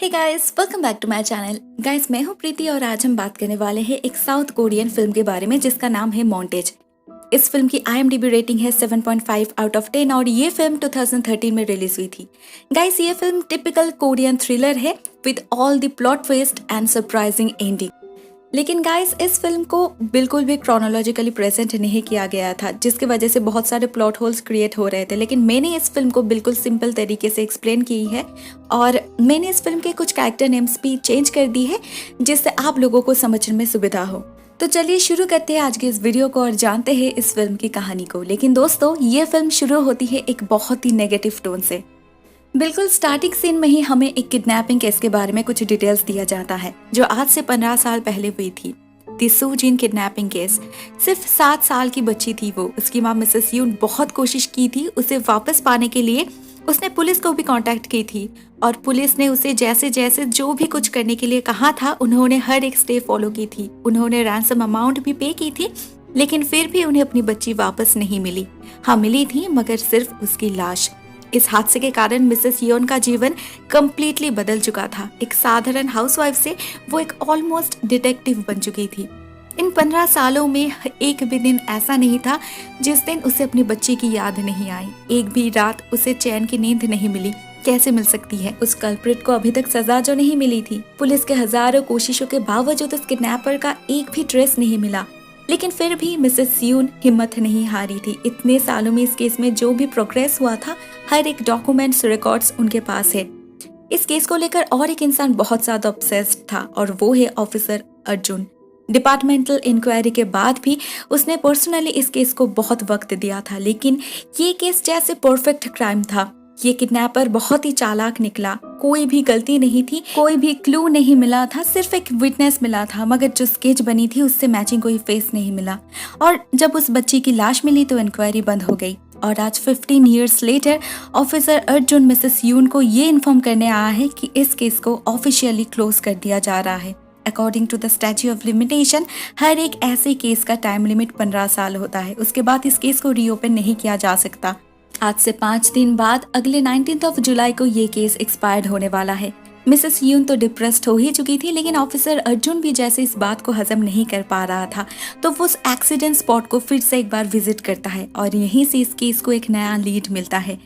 Hey guys, welcome back to my channel. Guys, मैं हूँ प्रीति और आज हम बात करने वाले हैं एक साउथ कोरियन फिल्म के बारे में जिसका नाम है मॉन्टेज। इस फिल्म की IMDb रेटिंग है 7.5 आउट ऑफ 10 और ये फिल्म 2013 में रिलीज हुई थी। गाइस, ये फिल्म टिपिकल कोरियन थ्रिलर है with all the plot twist and surprising ending. लेकिन गाइस, इस फिल्म को बिल्कुल भी क्रोनोलॉजिकली प्रेजेंट नहीं किया गया था, जिसकी वजह से बहुत सारे प्लॉट होल्स क्रिएट हो रहे थे। लेकिन मैंने इस फिल्म को बिल्कुल सिंपल तरीके से एक्सप्लेन की है और मैंने इस फिल्म के कुछ कैरेक्टर नेम्स भी चेंज कर दी है जिससे आप लोगों को समझने में सुविधा हो। तो चलिए शुरू करते हैं आज की इस वीडियो को और जानते हैं इस फिल्म की कहानी को। लेकिन दोस्तों, ये फिल्म शुरू होती है एक बहुत ही नेगेटिव टोन से। बिल्कुल स्टार्टिंग सीन में ही हमें एक किडनैपिंग केस के बारे में कुछ डिटेल्स दिया जाता है जो आज से 15 साल पहले हुई थी। दी सूजिन किडनैपिंग केस। सिर्फ 7 साल की बच्ची थी वो। उसकी माँ मिसेस यून बहुत कोशिश की थी उसे वापस पाने के लिए। उसने पुलिस को भी कांटेक्ट की थी और पुलिस ने उसे जैसे जैसे जो भी कुछ करने के लिए कहा था उन्होंने हर एक स्टेप फॉलो की थी। उन्होंने रैंसम अमाउंट भी पे की थी, लेकिन फिर भी उन्हें अपनी बच्ची वापस नहीं मिली। हाँ, मिली थी, मगर सिर्फ उसकी लाश। इस हादसे के कारण मिसेस योन का जीवन कम्प्लीटली बदल चुका था। एक साधारण हाउसवाइफ से वो एक ऑलमोस्ट डिटेक्टिव बन चुकी थी। इन 15 सालों में एक भी दिन ऐसा नहीं था जिस दिन उसे अपनी बच्ची की याद नहीं आई। एक भी रात उसे चैन की नींद नहीं मिली। कैसे मिल सकती है? उस कल्प्रिट को अभी तक सजा जो नहीं मिली थी। पुलिस के हजारों कोशिशों के बावजूद उस किडनैपर का एक भी ट्रेस नहीं मिला। लेकिन फिर भी मिसेस यून हिम्मत नहीं हारी थी। इतने सालों में इस केस में जो भी प्रोग्रेस हुआ था, हर एक डॉक्यूमेंट्स रिकॉर्ड्स उनके पास है। इस केस को लेकर और एक इंसान बहुत ज्यादा ऑब्सेस्ड था और वो है ऑफिसर अर्जुन। डिपार्टमेंटल इंक्वायरी के बाद भी उसने पर्सनली इस केस को बहुत वक्त दिया था, लेकिन ये केस जैसे परफेक्ट क्राइम था। ये किडनैपर बहुत ही चालाक निकला। कोई भी गलती नहीं थी, कोई भी क्लू नहीं मिला था, सिर्फ एक विटनेस मिला था, मगर जो स्केच बनी थी उससे मैचिंग कोई फेस नहीं मिला। और जब उस बच्ची की लाश मिली तो इंक्वायरी बंद हो गई। और आज 15 years later officer Arjun Mrs Yoon को ये इन्फॉर्म करने आया है कि इस केस को ऑफिशियली क्लोज कर दिया जा रहा है। According to the statute of limitation, हर एक ऐसे केस का टाइम लिमिट 15 साल होता है। उसके बाद इस केस को रीओपन नहीं किया जा सकता। आज से 5 दिन बाद अगले 19 जुलाई को ये केस एक्सपायर्ड होने वाला है। मिसेस यून तो डिप्रेस्ड हो ही चुकी थी, लेकिन ऑफिसर अर्जुन भी जैसे इस बात को हजम नहीं कर पा रहा था, तो वो उस एक्सीडेंट स्पॉट को फिर से एक बार विजिट करता है और यहीं से इस केस को एक नया लीड मिलता है।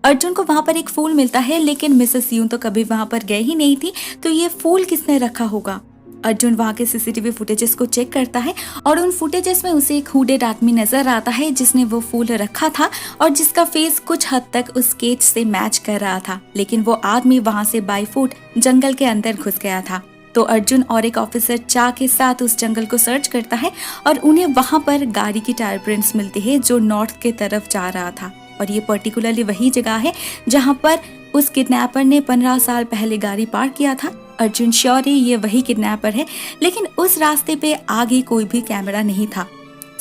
अर्जुन को वहाँ पर एक फूल मिलता है, लेकिन मिसेस यून तो कभी वहाँ पर गए ही नहीं थी, तो ये फूल किसने रखा होगा? अर्जुन वहाँ के CCTV फुटेजेस को चेक करता है और उन फुटेजेस में उसे एक हुडेड आदमी नजर आता है जिसने वो फूल रखा था और जिसका फेस कुछ हद तक उस स्केच से मैच कर रहा था। लेकिन वो आदमी वहाँ से बाय फुट जंगल के अंदर घुस गया था। तो अर्जुन और एक ऑफिसर चा के साथ उस जंगल को सर्च करता है और उन्हें वहाँ पर गाड़ी की टायर प्रिंट्स मिलती है जो नॉर्थ के तरफ जा रहा था। और ये पर्टिकुलरली वही जगह है जहाँ पर उस किडनैपर ने 15 साल पहले गाड़ी पार्क किया था। अर्जुन श्योर है ये वही किडनैपर है, लेकिन उस रास्ते पे आगे कोई भी कैमरा नहीं था।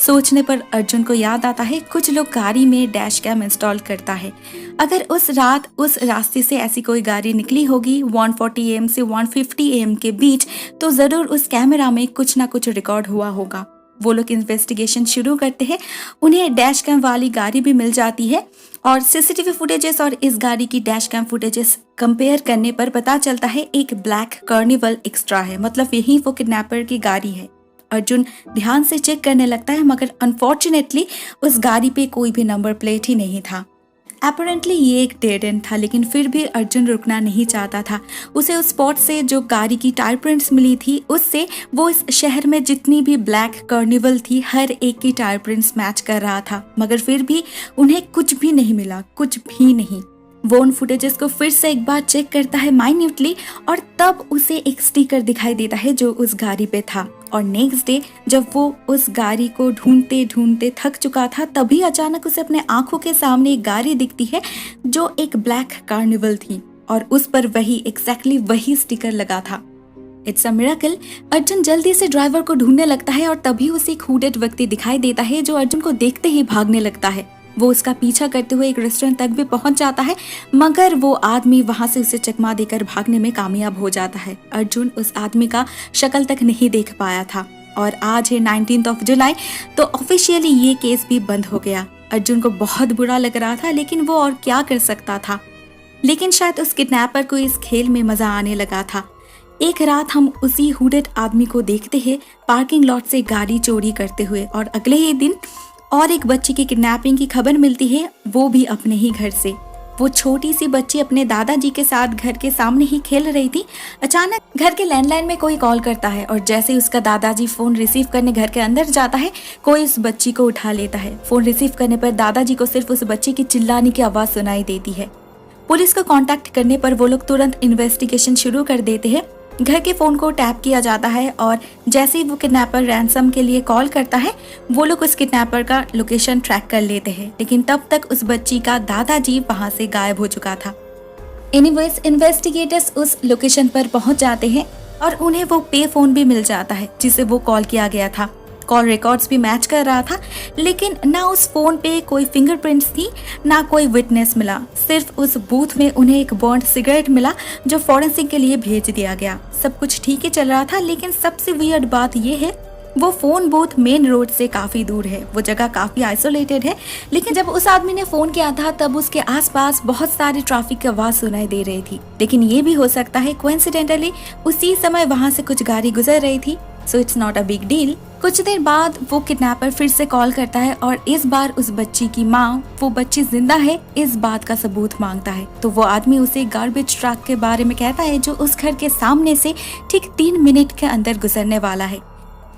सोचने पर अर्जुन को याद आता है कुछ लोग गाड़ी में डैश कैम इंस्टॉल करता है। अगर उस रात उस रास्ते से ऐसी कोई गाड़ी निकली होगी 140 AM से 150 AM के बीच, तो जरूर उस कैमरा में कुछ ना कुछ रिकॉर्ड हुआ होगा। वो लोग इन्वेस्टिगेशन शुरू करते हैं। उन्हें डैश कैम वाली गाड़ी भी मिल जाती है और CCTV फुटेजेस और इस गाड़ी की डैश कैम फुटेजेस कंपेयर करने पर पता चलता है एक ब्लैक कार्निवल एक्स्ट्रा है, मतलब यही वो किडनैपर की गाड़ी है। अर्जुन ध्यान से चेक करने लगता है, मगर अनफॉर्चुनेटली उस गाड़ी पे कोई भी नंबर प्लेट ही नहीं था। अपेरेंटली ये एक डेड एंड था, लेकिन फिर भी अर्जुन रुकना नहीं चाहता था। उसे उस स्पॉट से जो गाड़ी की टायर प्रिंट्स मिली थी उससे वो इस शहर में जितनी भी ब्लैक कार्निवल थी हर एक की टायर प्रिंट्स मैच कर रहा था, मगर फिर भी उन्हें कुछ भी नहीं मिला, कुछ भी नहीं। वो उन फुटेजेस को फिर से एक बार चेक करता है माइन्यूटली और तब उसे एक स्टिकर दिखाई देता है जो उस गाड़ी पे था। और नेक्स्ट डे जब वो उस गाड़ी को ढूंढते ढूंढते थक चुका था, तभी अचानक उसे अपने आंखों के सामने एक गाड़ी दिखती है जो एक ब्लैक कार्निवल थी और उस पर वही एग्जैक्टली वही स्टिकर लगा था। It's a miracle. अर्जुन जल्दी से ड्राइवर को ढूंढने लगता है और तभी उसे एक हुडेड व्यक्ति दिखाई देता है जो अर्जुन को देखते ही भागने लगता है। वो उसका पीछा करते हुए एक रेस्टोरेंट तक भी पहुंच जाता है, मगर वो आदमी वहां से उसे चकमा देकर भागने में कामयाब हो जाता है। अर्जुन उस आदमी का शक्ल तक नहीं देख पाया था और आज है 19 जुलाई, तो ऑफिशियली ये केस भी बंद हो गया। अर्जुन को बहुत बुरा लग रहा था, लेकिन वो और क्या कर सकता था। लेकिन शायद उस किडनैपर को इस खेल में मजा आने लगा था। एक रात हम उसी हुडेड आदमी को देखते हैं पार्किंग लॉट से गाड़ी चोरी करते हुए, और अगले ही दिन और एक बच्ची की किडनैपिंग की खबर मिलती है, वो भी अपने ही घर से। वो छोटी सी बच्ची अपने दादाजी के साथ घर के सामने ही खेल रही थी। अचानक घर के लैंडलाइन में कोई कॉल करता है और जैसे ही उसका दादाजी फोन रिसीव करने घर के अंदर जाता है, कोई उस बच्ची को उठा लेता है। फोन रिसीव करने पर दादाजी को सिर्फ उस बच्ची की चिल्लाने की आवाज सुनाई देती है। पुलिस को कांटेक्ट करने पर वो लोग तुरंत इन्वेस्टिगेशन शुरू कर देते हैं। घर के फोन को टैप किया जाता है और जैसे ही वो किडनैपर रैंसम के लिए कॉल करता है, वो लोग उस किडनैपर का लोकेशन ट्रैक कर लेते हैं। लेकिन तब तक उस बच्ची का दादाजी वहां से गायब हो चुका था। एनीवेज, इन्वेस्टिगेटर्स उस लोकेशन पर पहुंच जाते हैं और उन्हें वो पे फोन भी मिल जाता है जिसे वो कॉल किया गया था। कॉल रिकॉर्ड्स भी मैच कर रहा था, लेकिन ना उस फोन पे कोई फिंगरप्रिंट्स थी, ना कोई विटनेस मिला। सिर्फ उस बूथ में उन्हें एक बॉन्ड सिगरेट मिला जो फॉरेंसिक के लिए भेज दिया गया। सब कुछ ठीक ही चल रहा था, लेकिन सबसे वियर्ड बात ये है, वो फोन बूथ मेन रोड से काफी दूर है। वो जगह काफी आइसोलेटेड है, लेकिन जब उस आदमी ने फोन किया था तब उसके आसपास बहुत सारी ट्रैफिक की आवाज सुनाई दे रही थी। लेकिन ये भी हो सकता है कोइंसिडेंटली उसी समय वहां से कुछ गाड़ी गुजर रही थी, so it's not a big deal. कुछ देर बाद वो किडनैपर फिर से कॉल करता है और इस बार उस बच्ची की माँ, वो बच्ची जिंदा है, इस बात का सबूत मांगता है। तो वो आदमी उसे गार्बेज ट्रक के बारे में कहता है जो उस घर के सामने से ठीक 3 मिनट के अंदर गुजरने वाला है।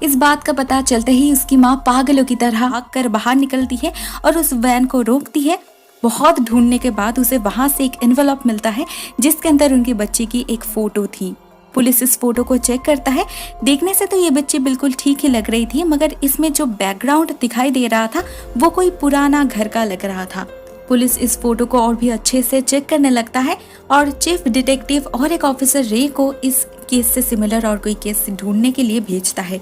इस बात का पता चलते ही उसकी माँ पागलों की तरह भाग कर बाहर निकलती है और उस वैन को रोकती है। बहुत ढूंढने के बाद उसे वहां से एक एनवेलप मिलता है जिसके अंदर उनकी बच्ची की एक फोटो थी। पुलिस इस फोटो को चेक करता है। देखने से तो ये बच्ची बिल्कुल ठीक ही लग रही थी, मगर इसमें जो बैकग्राउंड दिखाई दे रहा था वो कोई पुराना घर का लग रहा था। पुलिस इस फोटो को और भी अच्छे से चेक करने लगता है और चीफ डिटेक्टिव और एक ऑफिसर रे को इस केस से सिमिलर और कोई केस ढूंढने के लिए भेजता है।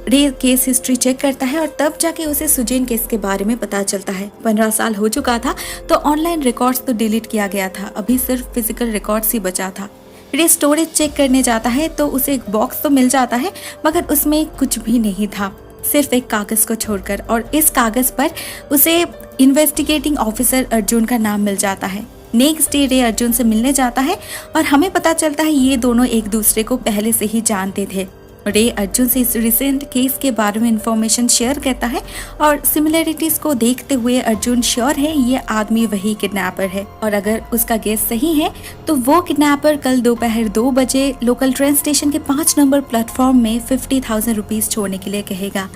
रे केस हिस्ट्री चेक करता है और तब जाके उसे सुजैन केस के बारे में पता चलता है। 15 साल हो चुका था तो ऑनलाइन रिकॉर्ड्स तो डिलीट किया गया था, अभी सिर्फ फिजिकल रिकॉर्ड्स ही बचा था। रे स्टोरेज चेक करने जाता है तो उसे एक बॉक्स तो मिल जाता है, मगर उसमें कुछ भी नहीं था, सिर्फ एक कागज को छोड़कर। और इस कागज पर उसे इन्वेस्टिगेटिंग ऑफिसर अर्जुन का नाम मिल जाता है। नेक्स्ट डे रे अर्जुन से मिलने जाता है और हमें पता चलता है ये दोनों एक दूसरे को पहले से ही जानते थे। रे अर्जुन से इस रिसेंट केस के बारे में इंफॉर्मेशन शेयर करता है और सिमिलरिटीज को देखते हुए अर्जुन श्योर है ये आदमी वही किडनैपर है। और अगर उसका गेस सही है तो वो किडनैपर कल दोपहर 2 बजे लोकल ट्रेन स्टेशन के 5 नंबर प्लेटफॉर्म में 50,000 रुपीज छोड़ने के लिए कहेगा।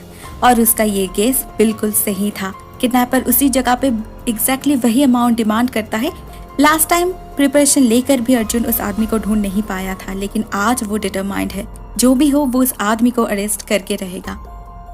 और उसका ये गेस बिल्कुल सही था। किडनैपर उसी जगह पे एग्जैक्टली वही अमाउंट डिमांड करता है। लास्ट टाइम प्रिपरेशन लेकर भी अर्जुन उस आदमी को ढूंढ नहीं पाया था, लेकिन आज वो डिटरमाइंड है, जो भी हो वो उस आदमी को अरेस्ट करके रहेगा।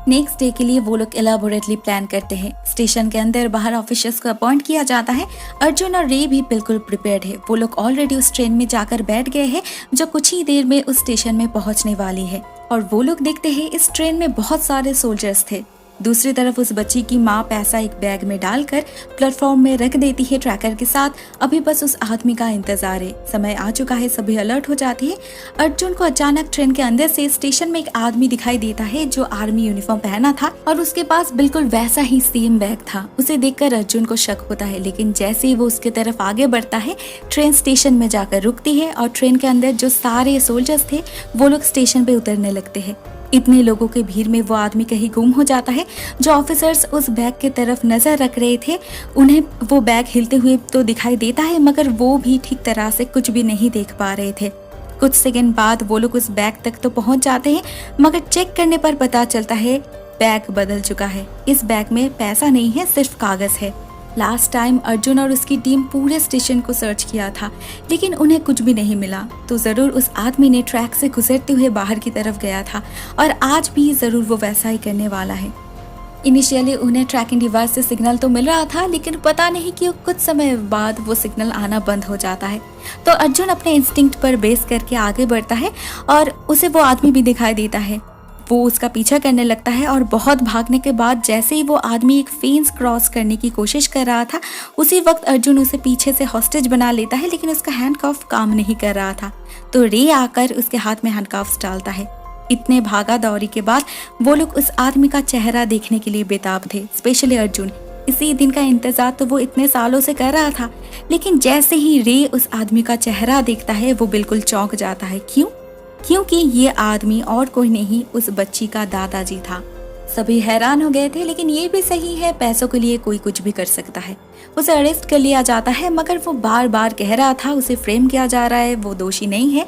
नेक्स्ट डे के लिए वो लोग एलाबोरेटली प्लान करते हैं। स्टेशन के अंदर बाहर ऑफिसर्स को अपॉइंट किया जाता है। अर्जुन और रे भी बिल्कुल प्रिपेयर्ड है। वो लोग ऑलरेडी उस ट्रेन में जाकर बैठ गए हैं जो कुछ ही देर में उस स्टेशन में पहुंचने वाली है। और वो लोग देखते हैं इस ट्रेन में बहुत सारे सोल्जर्स थे। दूसरी तरफ उस बच्ची की माँ पैसा एक बैग में डालकर प्लेटफॉर्म में रख देती है ट्रैकर के साथ। अभी बस उस आदमी का इंतजार है। समय आ चुका है, सभी अलर्ट हो जाते हैं। अर्जुन को अचानक ट्रेन के अंदर से स्टेशन में एक आदमी दिखाई देता है जो आर्मी यूनिफॉर्म पहना था और उसके पास बिल्कुल वैसा ही सेम बैग था। उसे देखकर अर्जुन को शक होता है, लेकिन जैसे ही वो उसके तरफ आगे बढ़ता है ट्रेन स्टेशन में जाकर रुकती है और ट्रेन के अंदर जो सारे सोल्जर्स थे वो लोग स्टेशन पे उतरने लगते हैं। इतने लोगों के भीड़ में वो आदमी कहीं गुम हो जाता है। जो ऑफिसर्स उस बैग के तरफ नजर रख रहे थे उन्हें वो बैग हिलते हुए तो दिखाई देता है, मगर वो भी ठीक तरह से कुछ भी नहीं देख पा रहे थे। कुछ सेकंड बाद वो लोग उस बैग तक तो पहुंच जाते हैं, मगर चेक करने पर पता चलता है बैग बदल चुका है। इस बैग में पैसा नहीं है, सिर्फ कागज है। लास्ट टाइम अर्जुन और उसकी टीम पूरे स्टेशन को सर्च किया था, लेकिन उन्हें कुछ भी नहीं मिला। तो जरूर उस आदमी ने ट्रैक से गुजरते हुए बाहर की तरफ गया था और आज भी जरूर वो वैसा ही करने वाला है। इनिशियली उन्हें ट्रैकिंग डिवाइस से सिग्नल तो मिल रहा था, लेकिन पता नहीं क्यों कुछ समय बाद वो सिग्नल आना बंद हो जाता है। तो अर्जुन अपने इंस्टिंक्ट पर बेस करके आगे बढ़ता है और उसे वो आदमी भी दिखाई देता है। वो उसका पीछा करने लगता है और बहुत भागने के बाद जैसे ही वो आदमी एक फेंस क्रॉस करने की कोशिश कर रहा था, उसी वक्त अर्जुन उसे पीछे से हॉस्टेज बना लेता है, लेकिन उसका हैंडकफ काम नहीं कर रहा था। तो रे आकर उसके हाथ में हैंडकफ्स डालता है। इतने भागा दौड़ी के बाद वो लोग उस आदमी का चेहरा देखने के लिए बेताब थे, स्पेशली अर्जुन। इसी दिन का इंतजार तो वो इतने सालों से कर रहा था। लेकिन जैसे ही रे उस आदमी का चेहरा देखता है वो बिल्कुल चौंक जाता है। क्यों? क्योंकि ये आदमी और कोई नहीं, उस बच्ची का दादाजी था। सभी हैरान हो गए थे, लेकिन ये भी सही है, पैसों के लिए कोई कुछ भी कर सकता है। उसे अरेस्ट कर लिया जाता है, मगर वो बार बार कह रहा था उसे फ्रेम किया जा रहा है, वो दोषी नहीं है।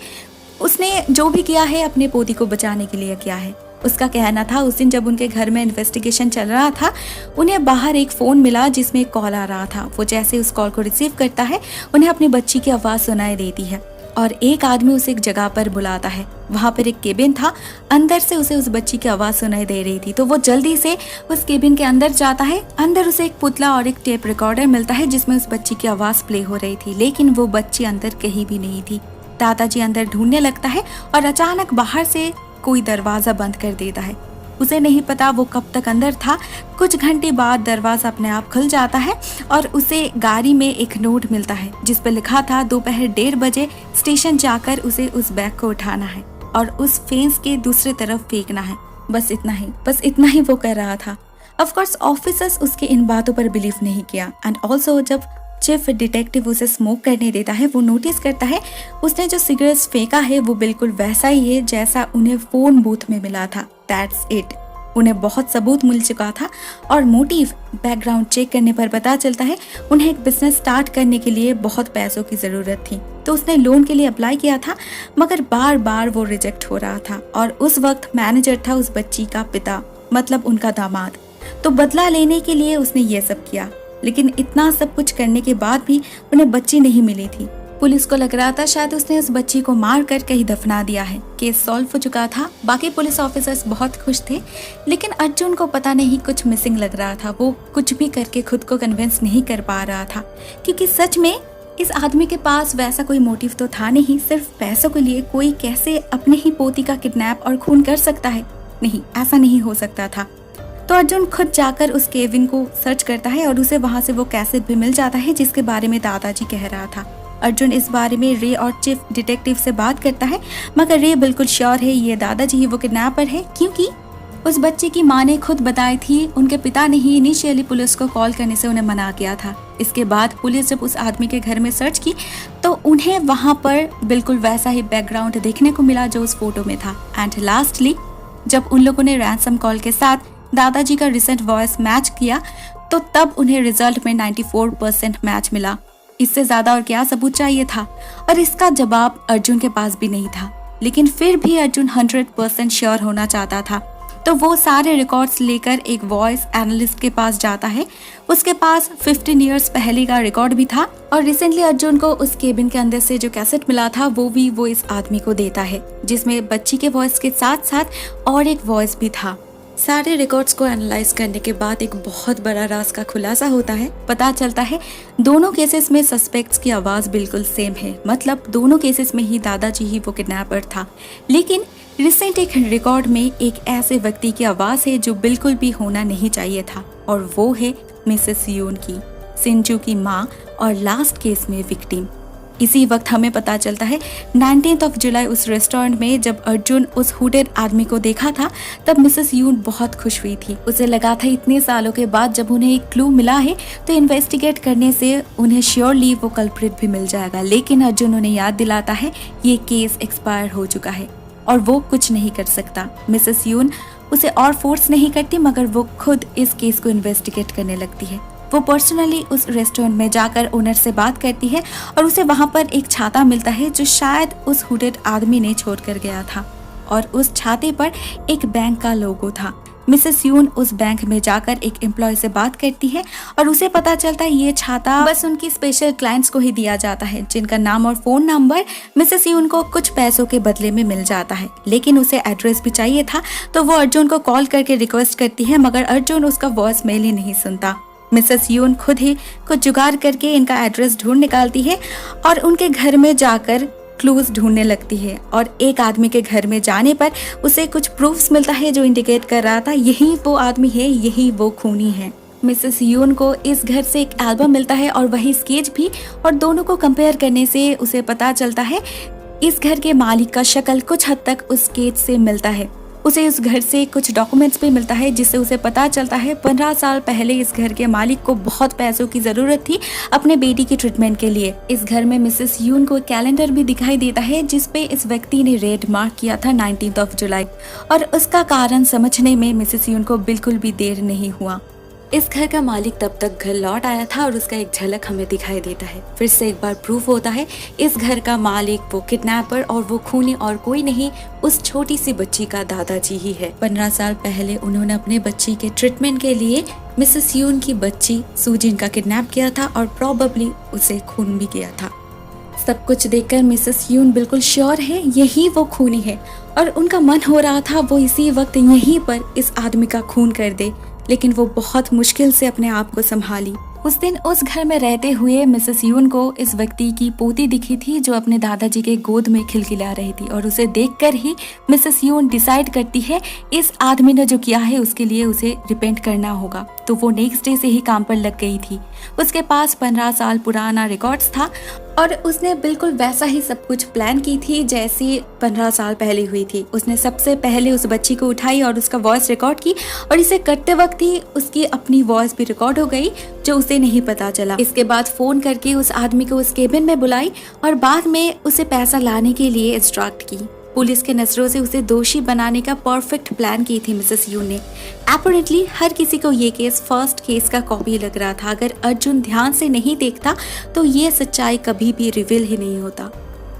उसने जो भी किया है अपने पोती को बचाने के लिए किया है। उसका कहना था उस दिन जब उनके घर में इन्वेस्टिगेशन चल रहा था, उन्हें बाहर एक फोन मिला जिसमें एक कॉल आ रहा था। वो जैसे उस कॉल को रिसीव करता है, उन्हें अपनी बच्ची की आवाज़ सुनाई देती है और एक आदमी उसे एक जगह पर बुलाता है। वहाँ पर एक केबिन था, अंदर से उसे उस बच्ची की आवाज़ सुनाई दे रही थी। तो वो जल्दी से उस केबिन के अंदर जाता है। अंदर उसे एक पुतला और एक टेप रिकॉर्डर मिलता है जिसमें उस बच्ची की आवाज़ प्ले हो रही थी, लेकिन वो बच्ची अंदर कहीं भी नहीं थी। दादाजी अंदर ढूंढने लगता है और अचानक बाहर से कोई दरवाजा बंद कर देता है। उसे नहीं पता वो कब तक अंदर था। कुछ घंटे बाद दरवाजा अपने आप खुल जाता है और उसे गाड़ी में एक नोट मिलता है जिस पर लिखा था दोपहर 1:30 बजे स्टेशन जाकर उसे उस बैग को उठाना है और उस फेंस के दूसरी तरफ फेंकना है। बस इतना ही वो कर रहा था। ऑफ कोर्स ऑफिसर्स उसके इन बातों पर बिलीव नहीं किया। एंड ऑल्सो जब चीफ डिटेक्टिव उसे स्मोक करने देता है, वो नोटिस करता है उसने जो सिगरेट्स फेंका है वो बिल्कुल वैसा ही है जैसा उन्हें फोन बूथ में मिला था। That's it. उन्हें बहुत सबूत मिल चुका था और मोटिव बैकग्राउंड चेक करने पर पता चलता है उन्हें एक बिजनेस स्टार्ट करने के लिए बहुत पैसों की जरूरत थी। तो उसने लोन के लिए अप्लाई किया था, मगर बार बार वो रिजेक्ट हो रहा था। और उस वक्त मैनेजर था उस बच्ची का पिता, मतलब उनका दामाद। तो बदला लेने के लिए उसने ये सब किया, लेकिन इतना सब कुछ करने के बाद भी उन्हें बच्ची नहीं मिली थी। पुलिस को लग रहा था शायद उसने उस बच्ची को मार कर कहीं दफना दिया है। केस सॉल्व हो चुका था। बाकी पुलिस ऑफिसर्स बहुत खुश थे, लेकिन अर्जुन को पता नहीं कुछ मिसिंग लग रहा था। वो कुछ भी करके खुद को कन्विंस नहीं कर पा रहा था, क्योंकि सच में इस आदमी के पास वैसा कोई मोटिव तो था नहीं। सिर्फ पैसों के लिए कोई कैसे अपने ही पोती का किडनैप और खून कर सकता है? नहीं, ऐसा नहीं हो सकता था। तो अर्जुन खुद जाकर उस केबिन को सर्च करता है और उसे वहां से वो कैसेट भी मिल जाता है जिसके बारे में दादाजी कह रहा था। अर्जुन इस बारे में रे और चीफ डिटेक्टिव से बात करता है, मगर रे बिल्कुल श्योर है ये दादाजी ही वो किडनैपर है, क्योंकि उस बच्चे की माँ ने खुद बताई थी उनके पिता ने ही इनिशियली पुलिस को कॉल करने से उन्हें मना किया था। इसके बाद पुलिस जब उस आदमी के घर में सर्च की तो उन्हें वहां पर बिल्कुल वैसा ही बैकग्राउंड देखने को मिला जो उस फोटो में था। एंड लास्टली जब उन लोगों ने रैंसम कॉल के साथ दादाजी का रिसेंट वॉइस मैच किया तो तब उन्हें रिजल्ट में 94% मैच मिला। इससे ज्यादा और क्या सबूत चाहिए था? और इसका जवाब अर्जुन के पास भी नहीं था, लेकिन फिर भी अर्जुन 100% श्योर होना चाहता था। तो वो सारे रिकॉर्ड्स लेकर एक वॉइस एनालिस्ट के पास जाता है। उसके पास 15 इयर्स पहले का रिकॉर्ड भी था और रिसेंटली अर्जुन को उस केबिन के अंदर से जो कैसेट मिला था वो इस आदमी को देता है, जिसमें बच्ची के वॉइस के साथ साथ और एक वॉइस भी था। सारे रिकॉर्ड्स को एनालाइज करने के बाद एक बहुत बड़ा राज का खुलासा होता है। पता चलता है दोनों केसेस में सस्पेक्ट्स की आवाज बिल्कुल सेम है, मतलब दोनों केसेस में ही दादाजी ही वो किडनैपर था। लेकिन रिसेंट एक रिकॉर्ड में एक ऐसे व्यक्ति की आवाज है जो बिल्कुल भी होना नहीं चाहिए था, और वो है मिसेस यून की, सिंजू की माँ और लास्ट केस में विक्टिम। इसी वक्त हमें पता चलता है 19 जुलाई उस रेस्टोरेंट में जब अर्जुन उस हुडेड आदमी को देखा था तब मिसेस यून बहुत खुश हुई थी। उसे लगा था इतने सालों के बाद जब उन्हें एक क्लू मिला है तो इन्वेस्टिगेट करने से उन्हें श्योरली वो कल्प्रिट भी मिल जाएगा। लेकिन अर्जुन उन्हें याद दिलाता है ये केस एक्सपायर हो चुका है और वो कुछ नहीं कर सकता। मिसेस यून उसे और फोर्स नहीं करती, मगर वो खुद इस केस को इन्वेस्टिगेट करने लगती है। वो पर्सनली उस रेस्टोरेंट में जाकर ओनर से बात करती है और उसे वहां पर एक छाता मिलता है जो शायद उस हुडेड आदमी ने छोड़ कर गया था, और उस छाते पर एक बैंक का लोगो था। मिसेस यून उस बैंक में जाकर एक एम्प्लॉय से बात करती है और उसे पता चलता है ये छाता बस उनकी स्पेशल क्लाइंट्स को ही दिया जाता है, जिनका नाम और फोन नंबर मिसेस यून को कुछ पैसों के बदले में मिल जाता है। लेकिन उसे एड्रेस भी चाहिए था, तो वो अर्जुन को कॉल करके रिक्वेस्ट करती है, मगर अर्जुन उसका वॉइस मेल ही नहीं सुनता। मिसेस यून खुद ही कुछ जुगाड़ करके इनका एड्रेस ढूंढ निकालती है और उनके घर में जाकर क्लूज ढूंढने लगती है, और एक आदमी के घर में जाने पर उसे कुछ प्रूफ्स मिलता है जो इंडिकेट कर रहा था यही वो आदमी है, यही वो खूनी है। मिसेस यून को इस घर से एक एल्बम मिलता है और वही स्केच भी, और दोनों को कंपेयर करने से उसे पता चलता है इस घर के मालिक का शक्ल कुछ हद तक उस स्केच से मिलता है। उसे उस घर से कुछ डॉक्यूमेंट्स भी मिलता है जिससे उसे पता चलता है 15 साल पहले इस घर के मालिक को बहुत पैसों की जरूरत थी अपने बेटी की ट्रीटमेंट के लिए। इस घर में मिसेस यून को कैलेंडर भी दिखाई देता है जिसपे इस व्यक्ति ने रेड मार्क किया था 19 जुलाई, और उसका कारण समझने में मिसेस यून को बिल्कुल भी देर नहीं हुआ। इस घर का मालिक तब तक घर लौट आया था और उसका एक झलक हमें दिखाई देता है। फिर से एक बार प्रूफ होता है इस घर का मालिक, वो किडनैपर और वो खूनी और कोई नहीं, उस छोटी सी बच्ची का दादाजी ही है। 15 साल पहले उन्होंने अपने बच्ची के ट्रीटमेंट के लिए मिसेस यून की बच्ची सुजिन का किडनैप किया था और प्रोबेबली उसे खून भी किया था। सब कुछ देखकर मिसेस यून बिल्कुल श्योर है यही वो खूनी है और उनका मन हो रहा था वो इसी वक्त यहीं पर इस आदमी का खून कर दे, लेकिन वो बहुत मुश्किल से अपने आप को संभाली। उस दिन उस घर में रहते हुए मिसेस यून को इस व्यक्ति की पोती दिखी थी जो अपने दादाजी के गोद में खिलखिला रही थी, और उसे देखकर ही मिसेस यून डिसाइड करती है इस आदमी ने जो किया है उसके लिए उसे रिपेंट करना होगा। तो वो नेक्स्ट डे से ही काम पर लग गई थी। उसके पास 15 साल पुराना रिकॉर्ड्स था और उसने बिल्कुल वैसा ही सब कुछ प्लान की थी जैसी 15 साल पहले हुई थी। उसने सबसे पहले उस बच्ची को उठाई और उसका वॉइस रिकॉर्ड की, और इसे करते वक्त ही उसकी अपनी वॉइस भी रिकॉर्ड हो गई जो उसे नहीं पता चला। इसके बाद फोन करके उस आदमी को उस केबिन में बुलाई और बाद में उसे पैसा लाने के लिए इंस्ट्रक्ट की। पुलिस के नजरों से उसे दोषी बनाने का परफेक्ट प्लान की थी मिसेस यून ने। अपैरेंटली हर किसी को ये केस फर्स्ट केस का कॉपी लग रहा था। अगर अर्जुन ध्यान से नहीं देखता तो ये सच्चाई कभी भी रिवील ही नहीं होता।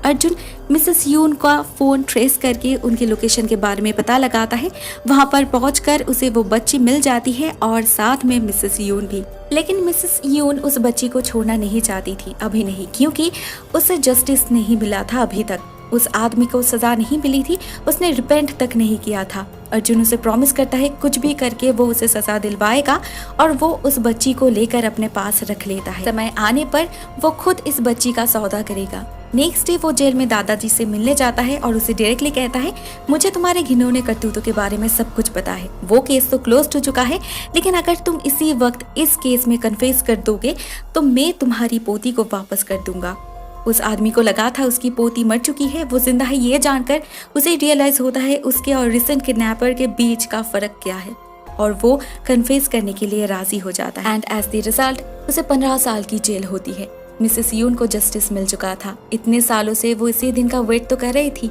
अर्जुन मिसेस यून का फोन ट्रेस करके उनकी लोकेशन के बारे में पता लगाता है। वहां पर पहुंचकर उसे वो बच्ची मिल जाती है और साथ में मिसेस यून भी। लेकिन मिसेस यून उस बच्ची को छोड़ना नहीं चाहती थी, अभी नहीं, क्योंकि उसे जस्टिस नहीं मिला था अभी तक। उस आदमी को सजा नहीं मिली थी, उसने रिपेंट तक नहीं किया था। अर्जुन उसे प्रॉमिस करता है कुछ भी करके वो उसे सजा दिलवाएगा और वो उस बच्ची को लेकर अपने पास रख लेता है। समय आने पर वो खुद इस बच्ची का सौदा करेगा। नेक्स्ट डे वो जेल में दादाजी से मिलने जाता है और उसे डायरेक्टली कहता है मुझे तुम्हारे घिनौने करतूतों के बारे में सब कुछ पता है। वो केस तो क्लोज हो चुका है, लेकिन अगर तुम इसी वक्त इस केस में कन्फेस कर दोगे तो मैं तुम्हारी पोती को वापस कर दूंगा। उस आदमी को लगा था उसकी पोती मर चुकी है, वो जिंदा है ये जानकर उसे रियलाइज होता है उसके और रिसेंट किडनैपर के बीच का फर्क क्या है, और वो कन्फेस करने के लिए राजी हो जाता है। एंड एज द रिजल्ट उसे 15 साल की जेल होती है। मिसेस यून को जस्टिस मिल चुका था। इतने सालों से वो इसी दिन का वेट तो कर रही थी।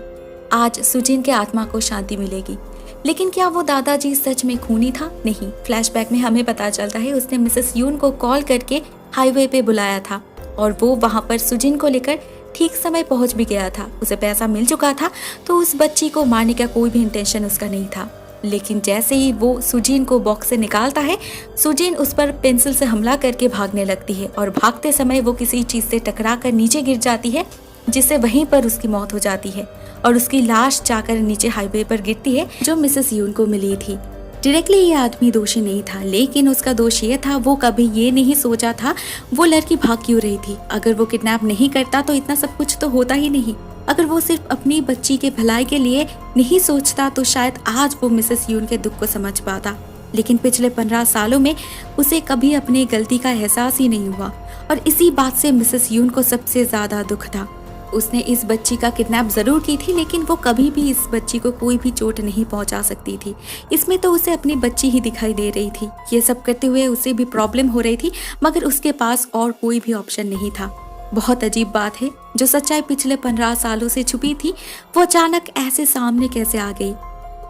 आज सुजिन के आत्मा को शांति मिलेगी। लेकिन क्या वो दादाजी सच में खूनी था? नहीं। फ्लैशबैक में हमें पता चलता है उसने मिसेस यून को कॉल करके हाईवे पे बुलाया था और वो वहां पर सुजिन को लेकर ठीक समय पहुंच भी गया था। उसे पैसा मिल चुका था तो उस बच्ची को मारने का कोई भी इंटेंशन उसका नहीं था। लेकिन जैसे ही वो सुजिन को बॉक्स से निकालता है, सुजिन उस पर पेंसिल से हमला करके भागने लगती है और भागते समय वो किसी चीज से टकरा कर नीचे गिर जाती है, जिससे वहीं पर उसकी मौत हो जाती है और उसकी लाश जाकर नीचे हाईवे पर गिरती है जो मिसेस यून को मिली थी। डायरेक्टली ये आदमी दोषी नहीं था, लेकिन उसका दोष ये था वो कभी ये नहीं सोचा था वो लड़की भाग क्यों रही थी। अगर वो किडनैप नहीं करता तो इतना सब कुछ तो होता ही नहीं। अगर वो सिर्फ अपनी बच्ची के भलाई के लिए नहीं सोचता तो शायद आज वो मिसेस यून के दुख को समझ पाता। लेकिन पिछले 15 सालों में उसे कभी अपनी गलती का एहसास ही नहीं हुआ और इसी बात से मिसेस यून को सबसे ज्यादा दुख था। उसने इस बच्ची का किडनैप जरूर की थी, लेकिन वो कभी भी इस बच्ची को कोई भी चोट नहीं पहुंचा सकती थी। इसमें तो उसे अपनी बच्ची ही दिखाई दे रही थी। ये सब करते हुए उसे भी प्रॉब्लम हो रही थी, मगर उसके पास और कोई भी ऑप्शन नहीं था। बहुत अजीब बात है, जो सच्चाई पिछले 15 सालों से छुपी थी वो अचानक ऐसे सामने कैसे आ गई।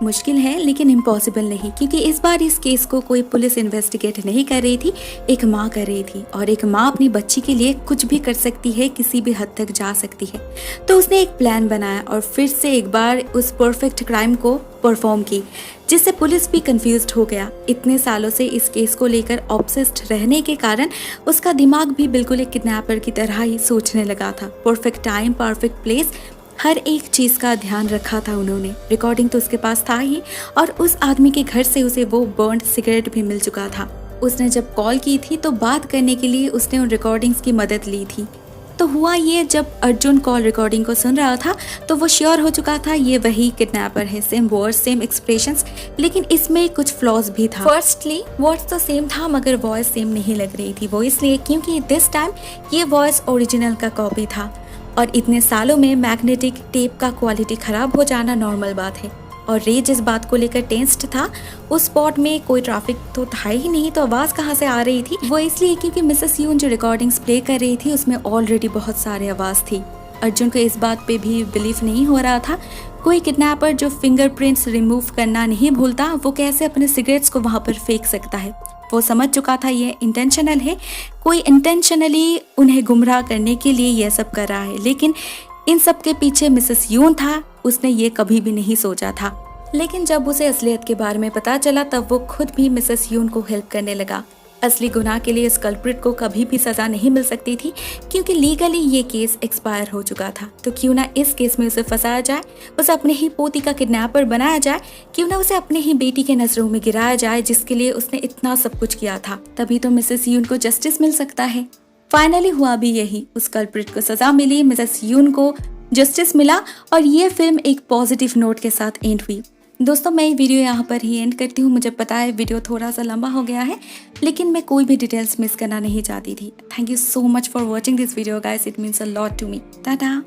मुश्किल है लेकिन इम्पॉसिबल नहीं, क्योंकि इस बार इस केस को कोई पुलिस इन्वेस्टिगेट नहीं कर रही थी, एक माँ कर रही थी। और एक माँ अपनी बच्ची के लिए कुछ भी कर सकती है, किसी भी हद तक जा सकती है। तो उसने एक प्लान बनाया और फिर से एक बार उस परफेक्ट क्राइम को परफॉर्म की, जिससे पुलिस भी कंफ्यूज्ड हो गया। इतने सालों से इस केस को लेकर ऑब्सेस्ड रहने के कारण उसका दिमाग भी बिल्कुल एक किडनैपर की तरह ही सोचने लगा था। परफेक्ट टाइम, परफेक्ट प्लेस, हर एक चीज का ध्यान रखा था उन्होंने। रिकॉर्डिंग तो उसके पास था ही, और उस आदमी के घर से उसे वो बर्न्ड सिगरेट भी मिल चुका था। उसने जब कॉल की थी तो बात करने के लिए उसने उन रिकॉर्डिंग्स की मदद ली थी। तो हुआ ये, जब अर्जुन कॉल रिकॉर्डिंग को सुन रहा था तो वो श्योर हो चुका था ये वही किडनैपर है। सेम वर्ड्स, सेम एक्सप्रेशंस, लेकिन इसमें कुछ फ्लॉज भी था। फर्स्टली वर्ड्स तो सेम था मगर वॉइस सेम नहीं लग रही थी। वो इसलिए क्योंकि दिस टाइम ये वॉइस ओरिजिनल का कॉपी था, और इतने सालों में मैग्नेटिक टेप का क्वालिटी खराब हो जाना नॉर्मल बात है। और रे जिस बात को लेकर टेंस्ड था, उस स्पॉट में कोई ट्रैफिक तो था ही नहीं, तो आवाज़ कहाँ से आ रही थी? वो इसलिए क्योंकि मिसेस यून जो रिकॉर्डिंग्स प्ले कर रही थी उसमें ऑलरेडी बहुत सारी आवाज़ थी। अर्जुन को इस बात पे भी बिलीव नहीं हो रहा था। कोई किडनैपर जो फिंगरप्रिंट्स रिमूव करना नहीं भूलता, वो कैसे अपने सिगरेट्स को वहाँ पर फेंक सकता है? वो समझ चुका था ये इंटेंशनल है, कोई इंटेंशनली उन्हें गुमराह करने के लिए यह सब कर रहा है। लेकिन इन सब के पीछे मिसेस यून था, उसने ये कभी भी नहीं सोचा था। लेकिन जब उसे असलियत के बारे में पता चला तब वो खुद भी मिसेस यून को हेल्प करने लगा। असली गुनाह के लिए इस कल्प्रिट को कभी भी सजा नहीं मिल सकती थी, क्योंकि लीगली ये केस एक्सपायर हो चुका था। तो क्यों ना इस केस में उसे फंसाया जाए, उसे अपने ही पोती का किडनैपर बनाया जाए, क्यों ना उसे अपने ही बेटी के नजरों में गिराया जाए जिसके लिए उसने इतना सब कुछ किया था। तभी तो मिसेस यून को जस्टिस मिल सकता है। फाइनली हुआ भी यही, उस कल्प्रिट को सजा मिली, मिसेस यून को जस्टिस मिला और ये फिल्म एक पॉजिटिव नोट के साथ एंड हुई। दोस्तों, मैं ये वीडियो यहाँ पर ही एंड करती हूँ। मुझे पता है वीडियो थोड़ा सा लंबा हो गया है, लेकिन मैं कोई भी डिटेल्स मिस करना नहीं चाहती थी। Thank you so much for watching this video guys, it means a lot to me. Tata.